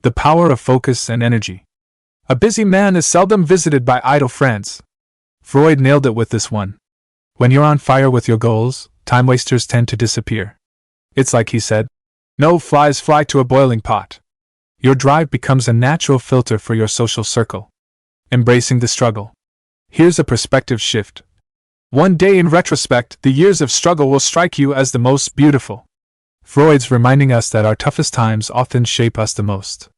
The power of focus and energy. A busy man is seldom visited by idle friends. Freud nailed it with this one. When you're on fire with your goals, time wasters tend to disappear. It's like he said, no flies fly to a boiling pot. Your drive becomes a natural filter for your social circle. Embracing the struggle. Here's a perspective shift. One day in retrospect, the years of struggle will strike you as the most beautiful. Freud's reminding us that our toughest times often shape us the most.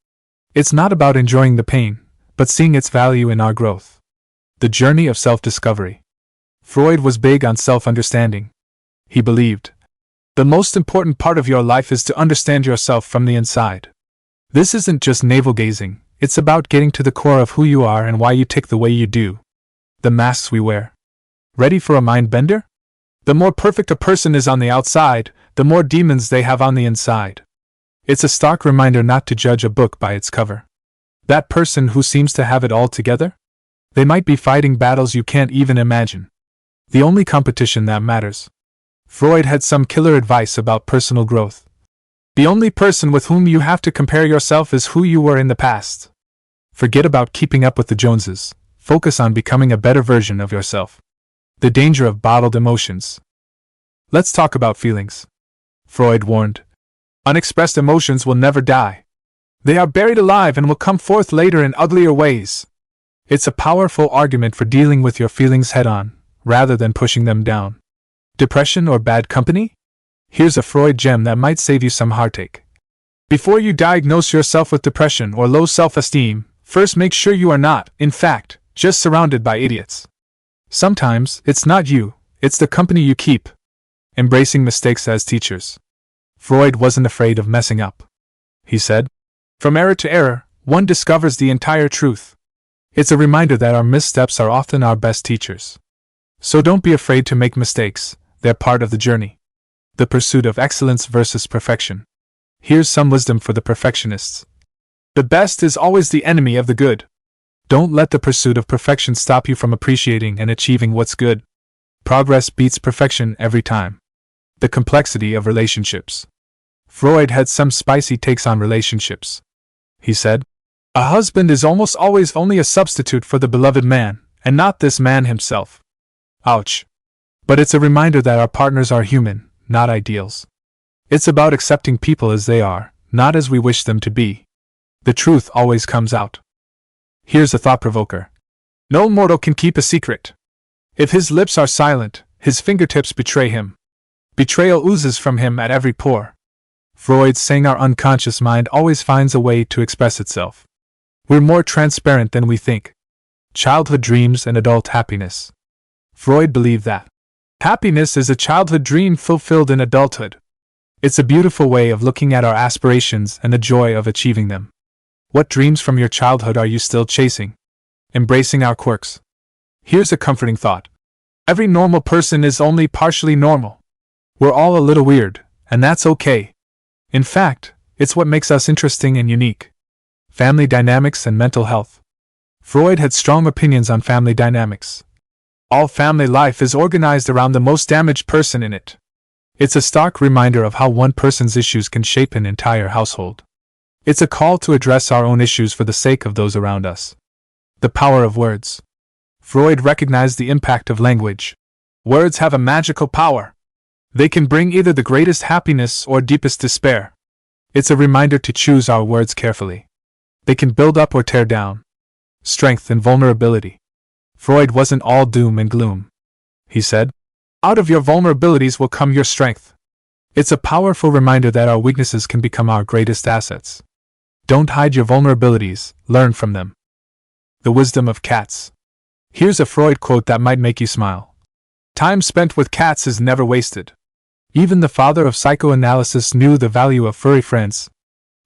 It's not about enjoying the pain, but seeing its value in our growth. The journey of self-discovery. Freud was big on self-understanding. He believed, the most important part of your life is to understand yourself from the inside. This isn't just navel-gazing, it's about getting to the core of who you are and why you tick the way you do. The masks we wear. Ready for a mind bender? The more perfect a person is on the outside, the more demons they have on the inside. It's a stark reminder not to judge a book by its cover. That person who seems to have it all together? They might be fighting battles you can't even imagine. The only competition that matters. Freud had some killer advice about personal growth. The only person with whom you have to compare yourself is who you were in the past. Forget about keeping up with the Joneses. Focus on becoming a better version of yourself. The danger of bottled emotions. Let's talk about feelings. Freud warned, unexpressed emotions will never die. They are buried alive and will come forth later in uglier ways. It's a powerful argument for dealing with your feelings head-on, rather than pushing them down. Depression or bad company? Here's a Freud gem that might save you some heartache. Before you diagnose yourself with depression or low self-esteem, first make sure you are not, in fact, just surrounded by idiots. Sometimes, it's not you, it's the company you keep. Embracing mistakes as teachers. Freud wasn't afraid of messing up. He said, from error to error, one discovers the entire truth. It's a reminder that our missteps are often our best teachers. So don't be afraid to make mistakes, they're part of the journey. The pursuit of excellence versus perfection. Here's some wisdom for the perfectionists. The best is always the enemy of the good. Don't let the pursuit of perfection stop you from appreciating and achieving what's good. Progress beats perfection every time. The complexity of relationships. Freud had some spicy takes on relationships. He said, a husband is almost always only a substitute for the beloved man, and not this man himself. Ouch. But it's a reminder that our partners are human, not ideals. It's about accepting people as they are, not as we wish them to be. The truth always comes out. Here's a thought-provoker. No mortal can keep a secret. If his lips are silent, his fingertips betray him. Betrayal oozes from him at every pore. Freud's saying our unconscious mind always finds a way to express itself. We're more transparent than we think. Childhood dreams and adult happiness. Freud believed that happiness is a childhood dream fulfilled in adulthood. It's a beautiful way of looking at our aspirations and the joy of achieving them. What dreams from your childhood are you still chasing? Embracing our quirks. Here's a comforting thought. Every normal person is only partially normal. We're all a little weird, and that's okay. In fact, it's what makes us interesting and unique. Family dynamics and mental health. Freud had strong opinions on family dynamics. All family life is organized around the most damaged person in it. It's a stark reminder of how one person's issues can shape an entire household. It's a call to address our own issues for the sake of those around us. The power of words. Freud recognized the impact of language. Words have a magical power. They can bring either the greatest happiness or deepest despair. It's a reminder to choose our words carefully. They can build up or tear down. Strength and vulnerability. Freud wasn't all doom and gloom. He said, out of your vulnerabilities will come your strength. It's a powerful reminder that our weaknesses can become our greatest assets. Don't hide your vulnerabilities, learn from them. The wisdom of cats. Here's a Freud quote that might make you smile. Time spent with cats is never wasted. Even the father of psychoanalysis knew the value of furry friends.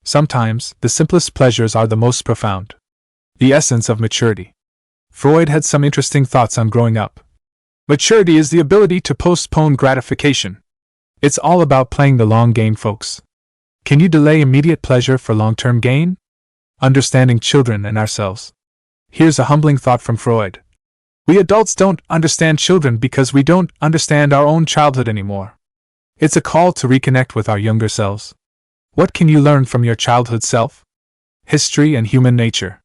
Sometimes, the simplest pleasures are the most profound. The essence of maturity. Freud had some interesting thoughts on growing up. Maturity is the ability to postpone gratification. It's all about playing the long game, folks. Can you delay immediate pleasure for long-term gain? Understanding children and ourselves. Here's a humbling thought from Freud. We adults don't understand children because we don't understand our own childhood anymore. It's a call to reconnect with our younger selves. What can you learn from your childhood self? history and human nature.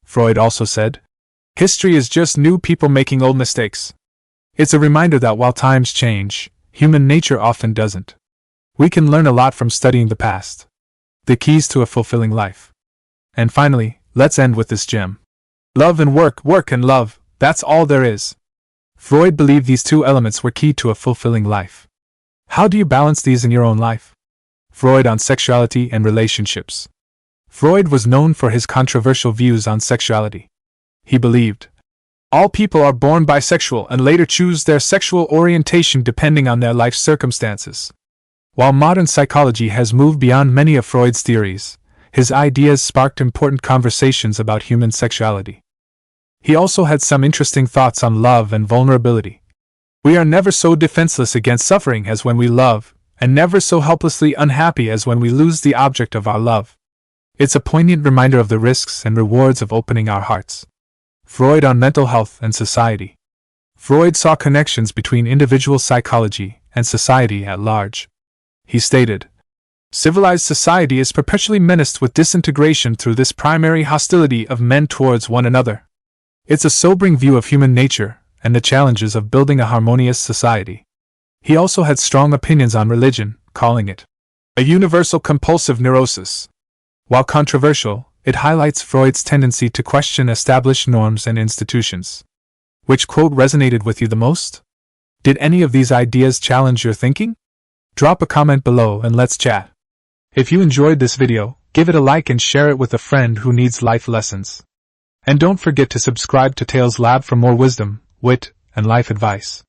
Freud also said, history is just new people making old mistakes. It's a reminder that while times change, human nature often doesn't. We can learn a lot from studying the past. The keys to a fulfilling life. And finally, let's end with this gem. Love and work, work and love, that's all there is. Freud believed these two elements were key to a fulfilling life. How do you balance these in your own life? Freud on sexuality and relationships. Freud was known for his controversial views on sexuality. He believed, all people are born bisexual and later choose their sexual orientation depending on their life circumstances. While modern psychology has moved beyond many of Freud's theories, his ideas sparked important conversations about human sexuality. He also had some interesting thoughts on love and vulnerability. We are never so defenseless against suffering as when we love, and never so helplessly unhappy as when we lose the object of our love. It's a poignant reminder of the risks and rewards of opening our hearts. Freud on mental health and society. Freud saw connections between individual psychology and society at large. He stated, civilized society is perpetually menaced with disintegration through this primary hostility of men towards one another. It's a sobering view of human nature and the challenges of building a harmonious society. He also had strong opinions on religion, calling it a universal compulsive neurosis. While controversial, it highlights Freud's tendency to question established norms and institutions. Which quote resonated with you the most? Did any of these ideas challenge your thinking? Drop a comment below and let's chat. If you enjoyed this video, give it a like and share it with a friend who needs life lessons. And don't forget to subscribe to Tales Lab for more wisdom, wit, and life advice.